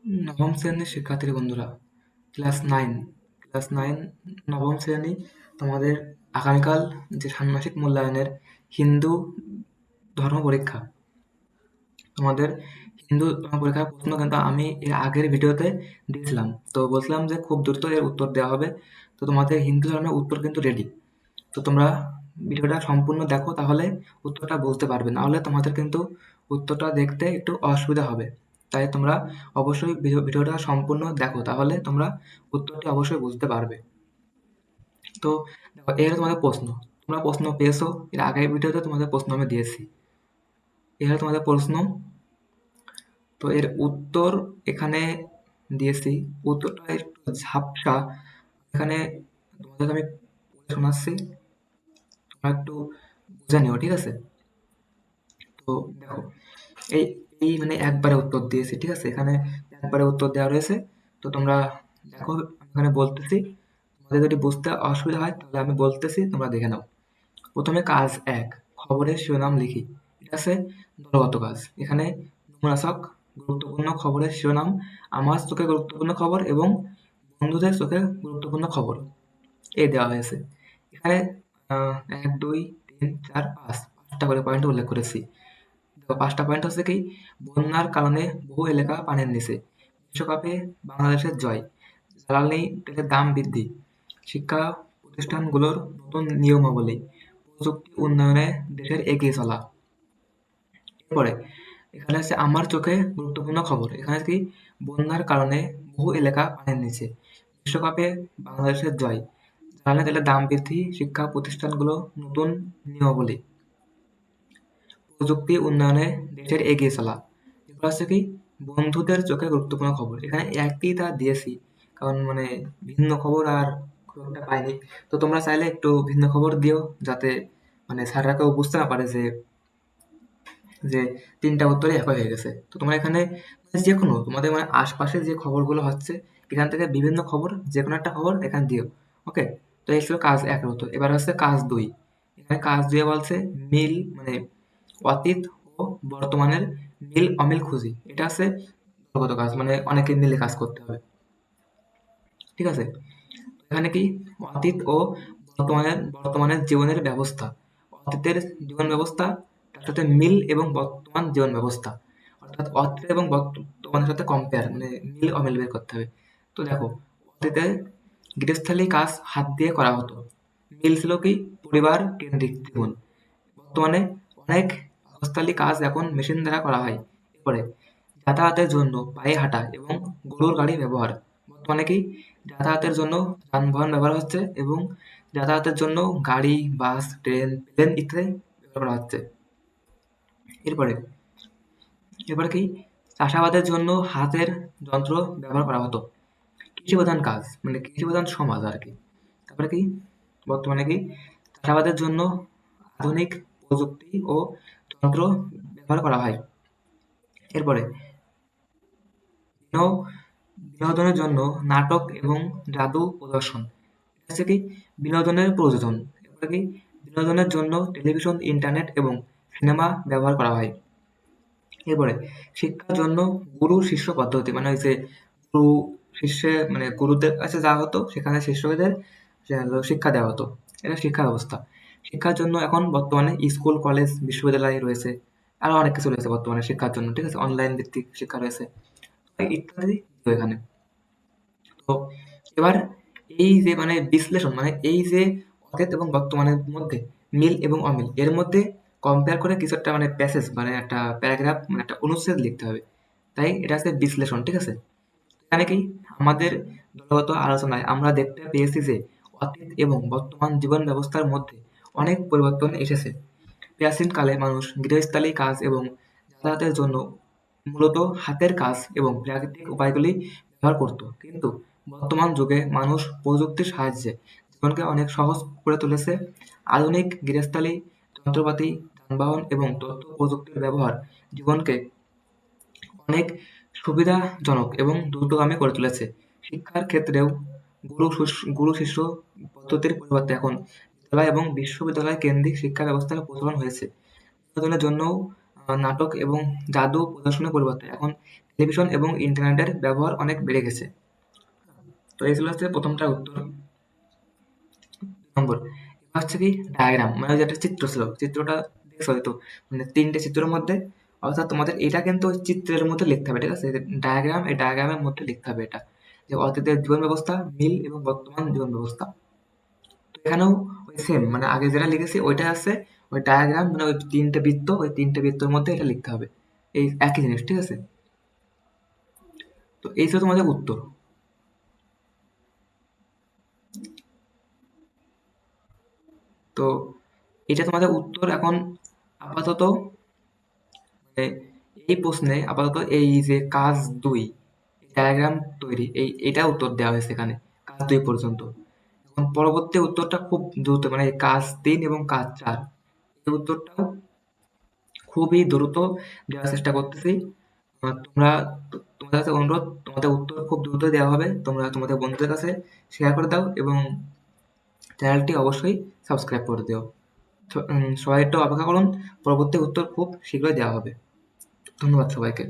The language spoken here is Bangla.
নবম শ্রেণীর শিক্ষার্থী বন্ধুরা, ক্লাস 9 ক্লাস 9 নবম শ্রেণী তোমাদের আগামীকাল যে ষান্মাসিক মূল্যায়নের হিন্দু ধর্ম পরীক্ষা। তোমাদের হিন্দু ধর্ম পরীক্ষার প্রশ্ন কিন্তু আমি এর আগের ভিডিওতে দিয়েছিলাম, তো বলছিলাম যে খুব দ্রুত এর উত্তর দেওয়া হবে। তো তোমাদের হিন্দু ধর্মের উত্তর কিন্তু রেডি। তো তোমরা ভিডিওটা সম্পূর্ণ দেখো, তাহলে উত্তরটা বুঝতে পারবে, না হলে তোমাদের কিন্তু উত্তরটা দেখতে একটু অসুবিধা হবে। তাই তোমরা অবশ্যই ভিডিওটা সম্পূর্ণ দেখো, তাহলে তোমরা উত্তরটি অবশ্যই বুঝতে পারবে। তো দেখো, এর তোমাদের প্রশ্ন, তোমরা প্রশ্ন পেয়েছো, এর আগের ভিডিওতে তোমাদের প্রশ্ন আমি দিয়েছি। এর তোমাদের প্রশ্ন, তো এর উত্তর এখানে দিয়েছি। উত্তরটা একটু ঝাপসা, এখানে তোমাদের আমি পড়ে শোনাচ্ছি, তোমরা একটু বুঝে নিও, ঠিক আছে? তো দেখো, এই এই মানে একবারে উত্তর দিয়েছি, ঠিক আছে? এখানে একবারে উত্তর দেওয়া রয়েছে। তো তোমরা দেখো, আমি এখানে বলতেছি, তোমাদের যদি বুঝতে অসুবিধা হয় তাহলে আমি বলতেছি, তোমরা দেখে নাও। প্রথমে কাজ 1, খবরের শিরোনাম লিখি। এটা আছে দলগত কাজ। এখানে নমুনাসক, গুরুত্বপূর্ণ খবরের শিরোনাম, আমার চোখে গুরুত্বপূর্ণ খবর এবং বন্ধুদের চোখে গুরুত্বপূর্ণ খবর এই দেওয়া হয়েছে। এখানে 1, 2, 3, 4, 5 5টা করে পয়েন্ট উল্লেখ করেছি। দেখো, 5টা পয়েন্ট হচ্ছে কি: বন্যার কারণে বহু এলাকা পানির নিচে, বিশ্বকাপে বাংলাদেশের জয়, জ্বালানি তেলের দাম বৃদ্ধি, শিক্ষা প্রতিষ্ঠানগুলোর নতুন নিয়মাবলী, প্রযুক্তি উন্নয়নে দেশের এগিয়ে চলা। এরপরে এখানে আছে আমার চোখে গুরুত্বপূর্ণ খবর। এখানে কি: বন্যার কারণে বহু এলাকা পানির নিচে, বিশ্বকাপে বাংলাদেশের জয়, জ্বালানি তেলের দাম বৃদ্ধি, শিক্ষা প্রতিষ্ঠানগুলো নতুন নিয়মাবলী, প্রযুক্তি উন্নয়নে দেশের এগিয়ে চলা। এরপর আছে কি: বন্ধুদের চোখে গুরুত্বপূর্ণ খবর। এখানে একই তা দিয়েছি, কারণ মানে ভিন্ন খবর আর খুব একটা পাইনি। তো তোমরা চাইলে একটু ভিন্ন খবর দিও, যাতে মানে স্যাররা কেউ বুঝতে না পারে যে যে 3টা উত্তরই একই হয়ে গেছে। তো তোমরা এখানে মানে যে কোনো তোমাদের মানে আশপাশে যে খবরগুলো হচ্ছে, এখান থেকে বিভিন্ন খবর, যে কোনো একটা খবর এখানে দিও। ওকে? তো এই ছিল কাজ 1 এর উত্তর। এবার হচ্ছে কাজ 2। এখানে কাজ 2 এ বলছে মিল মানে অতীত ও বর্তমানের মিল অমিল খুঁজি। এটা আছে দলগত কাজ, মানে অনেকে মিলে কাজ করতে হবে, ঠিক আছে? এখানে কি: অতীত ও বর্তমানের জীবনের ব্যবস্থা, অতীতের জীবন ব্যবস্থা, তার সাথে মিল এবং বর্তমান জীবন ব্যবস্থা, অর্থাৎ অতীত এবং বর্তমানের সাথে কম্পেয়ার, মানে মিল অমিল বের করতে হবে। তো দেখো, অতীতে গৃহস্থালী কাজ হাত দিয়ে করা হতো, মিল ছিল কি পরিবার কেন্দ্রিক জীবন। বর্তমানে অনেক গৃহস্থালী কাজ এখন মেশিন দ্বারা করা হয়। এরপরে যাতায়াতের জন্য পায়ে হাঁটা এবং গরুর গাড়ি ব্যবহার। বর্তমানে কি যাতায়াতের জন্য যানবাহন ব্যবহার হচ্ছে এবং যাতায়াতের জন্য গাড়ি, বাস, ট্রেন, প্লেন ইত্যাদি ব্যবহার করা হচ্ছে। এরপরে এবার কি চাষাবাদের জন্য হাতের যন্ত্র ব্যবহার করা হতো। কৃষি প্রধান কাজ মানে কৃষি প্রধান সমাজ আর কি। তারপরে কি বর্তমানে কি চাষাবাদের জন্য আধুনিক প্রযুক্তি ও যন্ত্র ব্যবহার করা হয়। এরপরে বিনো- বিনোদনের জন্য নাটক এবং জাদু প্রদর্শন। এটা হচ্ছে কি বিনোদনের প্রযোজন। এরপরে কি বিনোদনের জন্য টেলিভিশন, ইন্টারনেট এবং সিনেমা ব্যবহার করা হয়। এরপরে শিক্ষার জন্য গুরু শিষ্য পদ্ধতি, মানে ওই যে গুরু শিষ্যে মানে গুরুদের কাছে যাওয়া হতো, সেখানে শিষ্যদের শিক্ষা দেওয়া হতো। এটা শিক্ষা ব্যবস্থা। শিক্ষার জন্য এখন বর্তমানে স্কুল, কলেজ, বিশ্ববিদ্যালয় রয়েছে, আরো অনেক কিছু রয়েছে বর্তমানে শিক্ষার জন্য, ঠিক আছে? অনলাইন ভিত্তিক শিক্ষা রয়েছে, ইত্যাদি এখানে। তো এবার এই যে মানে বিশ্লেষণ, মানে এই যে অতীত এবং বর্তমানের মধ্যে মিল এবং অমিল, এর মধ্যে কম্পেয়ার করে কিছু একটা মানে প্যাসেজ, মানে একটা প্যারাগ্রাফ, মানে একটা অনুচ্ছেদ লিখতে হবে। তাই এটা হচ্ছে বিশ্লেষণ, ঠিক আছে? এখানে কি আমাদের দলগত আলোচনায় আমরা দেখতে পেয়েছি যে অতীত এবং বর্তমান জীবন ব্যবস্থার মধ্যে অনেক পরিবর্তন এসেছে। প্রাচীনকালে মানুষ গৃহস্থালী কাজ এবং যাতায়াতের জন্য মূলত হাতের কাজ এবং প্রাকৃতিক উপায়গুলি ব্যবহার করত, কিন্তু বর্তমান যুগে মানুষ প্রযুক্তির সাহায্যে জীবনকে অনেক সহজ করে তুলেছে। আধুনিক গৃহস্থালী যন্ত্রপাতি, যানবাহন এবং তথ্য প্রযুক্তির ব্যবহার জীবনকে অনেক সুবিধাজনক এবং দ্রুতগামী করে তুলেছে। শিক্ষার ক্ষেত্রেও গুরু শিষ্য পদ্ধতির পরিবর্তে এখন বিদ্যালয় এবং বিশ্ববিদ্যালয় কেন্দ্রিক শিক্ষা ব্যবস্থার প্রচলন হয়েছে। বিনোদনের জন্যও নাটক এবং জাদু প্রদর্শনের পরিবর্তে এখন টেলিভিশন এবং ইন্টারনেটের ব্যবহার অনেক বেড়ে গেছে। তো এই ছিল হচ্ছে প্রথমটার উত্তর। 2 নম্বর, এবার হচ্ছে কি ডায়াগ্রাম, মানে ওই যে একটা চিত্র ছিল, চিত্রটা দেখছো হয়তো, মানে 3টে চিত্রের মধ্যে, অর্থাৎ তোমাদের এটা কিন্তু ওই চিত্রের মধ্যে লিখতে হবে, ঠিক আছে? ডায়াগ্রাম, এই ডায়াগ্রামের মধ্যে লিখতে হবে এটা, যে অতীতের জীবন ব্যবস্থা, মিল এবং বর্তমান জীবন ব্যবস্থা। তো এখানেও ওই সেম, মানে আগে যেটা লিখেছি ওইটাই আছে, ওই ডায়াগ্রাম মানে ওই 3টে বৃত্ত, ওই 3টে বৃত্তের মধ্যে এটা লিখতে হবে, এই একই জিনিস, ঠিক আছে? তো এই ছিল তোমাদের উত্তর। তো এটা তোমাদের উত্তর। এখন আপাতত মানে এই প্রশ্নে আপাতত এই যে কাজ 2 ডায়াগ্রাম তৈরি, এটা উত্তর দেওয়া হয়েছে এখানে, কাজ 2 পর্যন্ত। এখন পরবর্তী উত্তরটা খুব দ্রুত, মানে এই কাজ 3 এবং কাজ 4, এই উত্তরটাও খুবই দ্রুত দেওয়ার চেষ্টা করতেছি। তোমরা, তোমাদের কাছে অনুরোধ, তোমাদের উত্তর খুব দ্রুত দেওয়া হবে, তোমরা তোমাদের বন্ধুদের কাছে শেয়ার করে দাও এবং চ্যানেলটি অবশ্যই সাবস্ক্রাইব করে দিও। সবাই একটু অপেক্ষা করুন, পরবর্তী উত্তর খুব শীঘ্রই দেওয়া হবে। ধন্যবাদ সবাইকে।